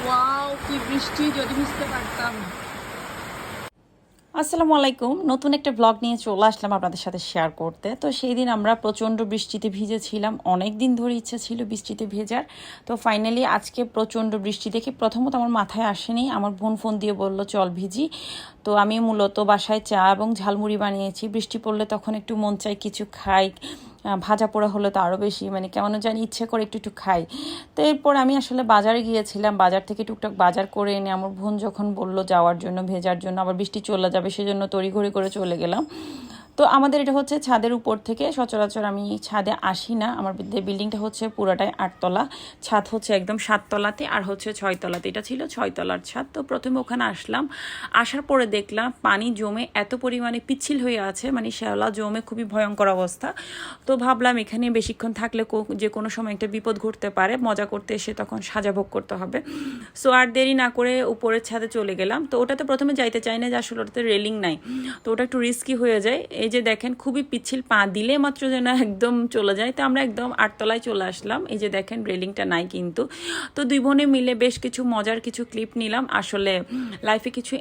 Wow কি বৃষ্টি, যদি ভিজতে পারতাম। আসসালামু আলাইকুম, নতুন একটা ব্লগ নিয়ে চলে আসলাম আপনাদের সাথে শেয়ার করতে। তো সেই দিন আমরা প্রচণ্ড বৃষ্টিতে ভিজেছিলাম, অনেক দিন ধরে ইচ্ছা ছিল বৃষ্টিতে ভেজার। তো ফাইনালি আজকে প্রচণ্ড বৃষ্টি দেখে প্রথমত আমার মাথায় আসেনি, আমার বোন ফোন দিয়ে বলল চল ভিজি। তো আমি মূলত বাসায় চা এবং ঝালমুড়ি বানিয়েছি। বৃষ্টি পড়লে তখন একটু মন চাই কিছু খাই, ভাজা পোড়া হলে তো আরও বেশি কেমন জানি ইচ্ছে করে একটু একটু খাই। তো এরপর আমি আসলে বাজারে গিয়েছিলাম, বাজার থেকে টুকটাক বাজার করে এনে আমার বোন যখন বলল যাওয়ার জন্য ভেজার জন্য, আবার বৃষ্টি চলে যাবে সেজন্য তড়িঘড়ি করে চলে গেলাম। তো আমাদের এটা হচ্ছে ছাদের উপর থেকে, সচরাচর আমি ছাদে আসি না। আমার বিল্ডিংটা হচ্ছে পুরোটাই 8 তলা, ছাদ হচ্ছে একদম 7 তলাতে আর হচ্ছে 6 তলাতে। এটা ছিল 6 তলার ছাদ। তো প্রথমে ওখানে আসলাম, আসার পরে দেখলাম পানি জমে এত পরিমাণে পিচ্ছিল হয়ে আছে, শ্যাওলা জমে খুবই ভয়ঙ্কর অবস্থা। তো ভাবলাম এখানে বেশিক্ষণ থাকলে যে কোনো সময় একটা বিপদ ঘটতে পারে, মজা করতে এসে তখন সাজা ভোগ করতে হবে। সো আর দেরি না করে উপরের ছাদে চলে গেলাম। তো ওটাতে প্রথমে যাইতে চাই না, যে আসলে ওটাতে রেলিং নাই, তো ওটা একটু রিস্কি হয়ে যায়। এই যে দেখেন খুবই পিচ্ছিল, পা দিলে মাত্র যেন একদম চলে যায়। তো আমরা একদম 8 তলায় চলে আসলাম। এই যে দেখেন রেলিংটা নাই কিন্তু। তো দুই বোনে মিলে বেশ কিছু মজার কিছু ক্লিপ নিলাম। আসলে লাইফে কিছু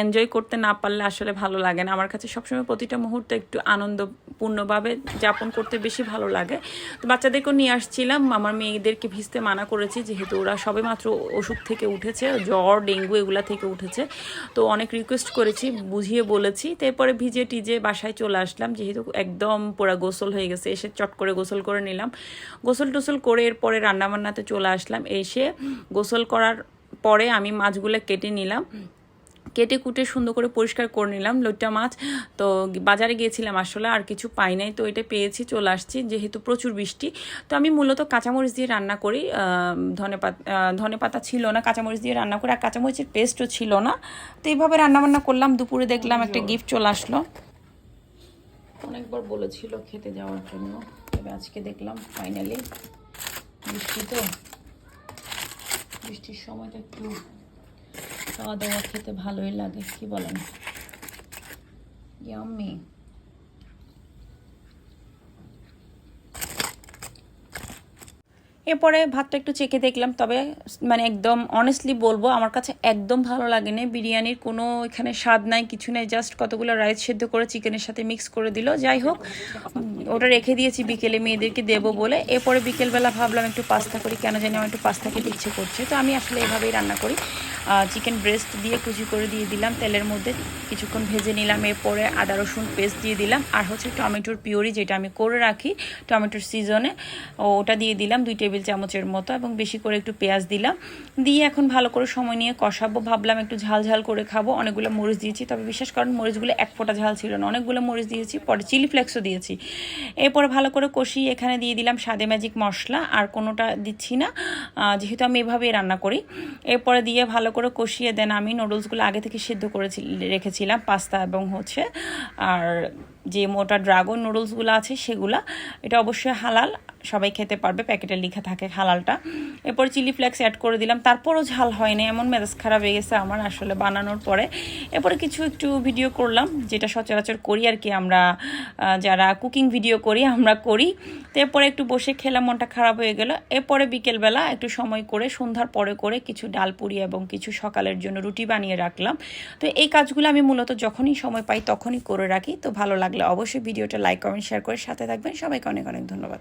এনজয় করতে না পারলে আসলে ভালো লাগে না। আমার কাছে সবসময় প্রতিটা মুহূর্ত একটু আনন্দপূর্ণভাবে যাপন করতে বেশি ভালো লাগে। তো বাচ্চাদেরকেও নিয়ে আসছিলাম, আমার মেয়েদেরকে ভিজতে মানা করেছি, যেহেতু ওরা সবে মাত্র ওষুধ থেকে উঠেছে, জ্বর ডেঙ্গু এগুলা থেকে উঠেছে। তো অনেক রিকোয়েস্ট করেছি, বুঝিয়ে বলেছি। তো এরপরে ভিজে টিজে বাসায় চলে আসলাম, যেহেতু একদম পুরা গোসল হয়ে গেছে। এসে চট করে গোসল করে নিলাম, গোসল টোসল করে এরপরে রান্নাবান্নাতে চলে আসলাম। এসে গোসল করার পরে আমি মাছগুলো কেটে নিলাম, কেটে কুটে সুন্দর করে পরিষ্কার করে নিলাম লইট্টা মাছ। তো বাজারে গিয়েছিলাম আসলে, আর কিছু পাই নাই, তো এটা পেয়েছি, চলে আসছি যেহেতু প্রচুর বৃষ্টি। তো আমি মূলত কাঁচামরিচ দিয়ে রান্না করি, ধনে পাতা ছিল না, কাঁচামরিচ দিয়ে রান্না করি, আর কাঁচামরিচের পেস্টও ছিল না। তো এইভাবে রান্নাবান্না করলাম। দুপুরে দেখলাম একটা গিফট চলে আসলো, অনেকবার বলেছিল খেতে যাওয়ার জন্য, তবে আজকে দেখলাম ফাইনালি। বৃষ্টি তো, বৃষ্টির সময়টা একটু খাওয়া দাওয়া খেতে ভালোই লাগে, কি বলেন? ইয়াম্মি। এরপরে ভাতটা একটু চেখে দেখলাম, তবে একদম অনেস্টলি বলবো আমার কাছে একদম ভালো লাগেনি। বিরিয়ানির কোনো এখানে স্বাদ নাই, কিছু নেই, জাস্ট কতগুলো রাইস সেদ্ধ করে চিকেনের সাথে মিক্স করে দিল। যাই হোক, ওটা রেখে দিয়েছি বিকেলে মেয়েদেরকে দেবো বলে। এরপরে বিকেলবেলা ভাবলাম একটু পাস্তা করি, কেন জানি আমার একটু পাস্তা খেতে ইচ্ছে করছে। তো আমি আসলে এভাবেই রান্না করি, চিকেন ব্রেস্ট দিয়ে কুচি করে দিয়ে দিলাম তেলের মধ্যে, কিছুক্ষণ ভেজে নিলাম। এরপরে আদা রসুন পেস্ট দিয়ে দিলাম, আর হচ্ছে টমেটোর পিউরি যেটা আমি করে রাখি টমেটোর সিজনে, ওটা দিয়ে দিলাম 2 টেবিল চামচের মতো, এবং বেশি করে একটু পেঁয়াজ দিলাম। দিয়ে এখন ভালো করে সময় নিয়ে কষাবো। ভাবলাম একটু ঝাল ঝাল করে খাবো, অনেকগুলো মরিচ দিয়েছি, তবে বিশেষ কারণ মরিচগুলো এক ফোঁটা ঝাল ছিল না, অনেকগুলো মরিচ দিয়েছি, পরে চিলি ফ্লেক্সও দিয়েছি। এরপরে ভালো করে কষিয়ে এখানে দিয়ে দিলাম স্বাদে ম্যাজিক মশলা, আর কোনোটা দিচ্ছি না, যেহেতু আমি এভাবেই রান্না করি। এরপরে দিয়ে ভালো করে কষিয়ে দেন আমি নুডলসগুলো আগে থেকে সিদ্ধ করে রেখেছিলাম, পাস্তা এবং হচ্ছে আর যে মোটা ড্রাগন নুডলসগুলো আছে সেগুলা। এটা অবশ্যই হালাল, সবাই খেতে পারবে, প্যাকেটে লেখা থাকে হালালটা। এরপর চিলি ফ্লেক্স অ্যাড করে দিলাম, তারপরও ঝাল হয়নি, এমন মেজাজ খারাপ হয়ে গেছে আমার আসলে বানানোর পরে। এরপরে একটু ভিডিও করলাম, যেটা সচরাচর করি আর কি, আমরা যারা কুকিং ভিডিও করি আমরা করি। তো এরপরে একটু বসে খেলাম, মনটা খারাপ হয়ে গেল। এরপরে বিকেলবেলা একটু সময় করে সন্ধ্যার পরে করে কিছু ডাল পুরি এবং কিছু সকালের জন্য রুটি বানিয়ে রাখলাম। তো এই কাজগুলো আমি মূলত যখনই সময় পাই তখনই করে রাখি। তো ভালো লাগলে অবশ্যই ভিডিওটা লাইক কমেন্ট শেয়ার করে সাথে থাকবেন। সবাইকে অনেক অনেক ধন্যবাদ।